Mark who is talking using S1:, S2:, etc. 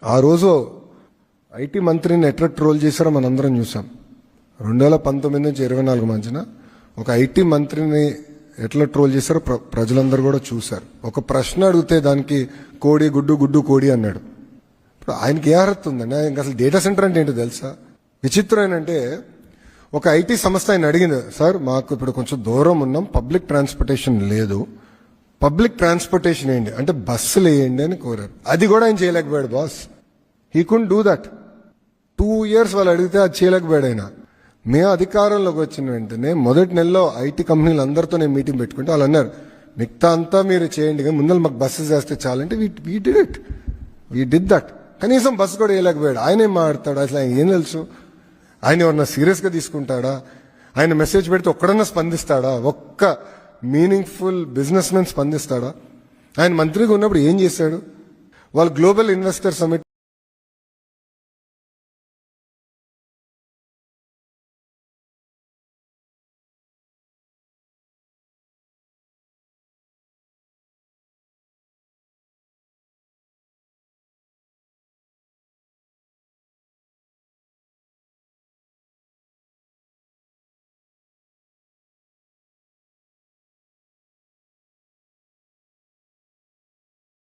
S1: ఆ రోజు ఐటీ మంత్రిని ఎట్లా ట్రోల్ చేశారో మనందరం చూసాం. 2019 నుంచి 24 మధ్యన ఒక ఐటీ మంత్రిని ఎట్లా ట్రోల్ చేశారో ప్రజలందరూ కూడా చూశారు. ఒక ప్రశ్న అడిగితే దానికి కోడి గుడ్డు గుడ్డు కోడి అన్నాడు. ఇప్పుడు ఆయనకి ఏ అర్హత ఉందండి? ఆయనకి అసలు డేటా సెంటర్ అంటే ఏంటో తెలుసా? విచిత్రం ఏంటంటే ఒక ఐటీ సంస్థ ఆయన అడిగింది, సార్ మాకు ఇప్పుడు కొంచెం దూరం ఉన్నాం, పబ్లిక్ ట్రాన్స్పోర్టేషన్ లేదు, పబ్లిక్ ట్రాన్స్పోర్టేషన్ వేయండి అంటే బస్సులు వేయండి అని కోరారు. అది కూడా ఆయన చేయలేకపోయాడు boss. He could do that. 2 years వాళ్ళు అడిగితే అది చేయలేకపోయాడు ఆయన. మేము అధికారంలోకి వచ్చిన వెంటనే మొదటి నెలలో ఐటీ కంపెనీలు అందరితో నేను మీటింగ్ పెట్టుకుంటే వాళ్ళు అన్నారు, మిగతా అంతా మీరు చేయండి కానీ ముందర మాకు బస్సు చేస్తే చాలంటే we did it. We did that. కనీసం బస్సు కూడా వేయలేకపోయాడు. ఆయన ఏం మాట్లాడతాడు? అసలు ఆయన ఏం తెలుసు? ఆయన ఎవరన్నా సీరియస్గా తీసుకుంటాడా? ఆయన మెసేజ్ పెడితే ఒక్కడన్నా స్పందిస్తాడా? ఒక్క మీనింగ్ఫుల్ బిజినెస్ మెన్ స్పందిస్తాడా? ఆయన మంత్రిగా ఉన్నప్పుడు ఏం చేశాడు? వాళ్ళు గ్లోబల్ ఇన్వెస్టర్ సమిట్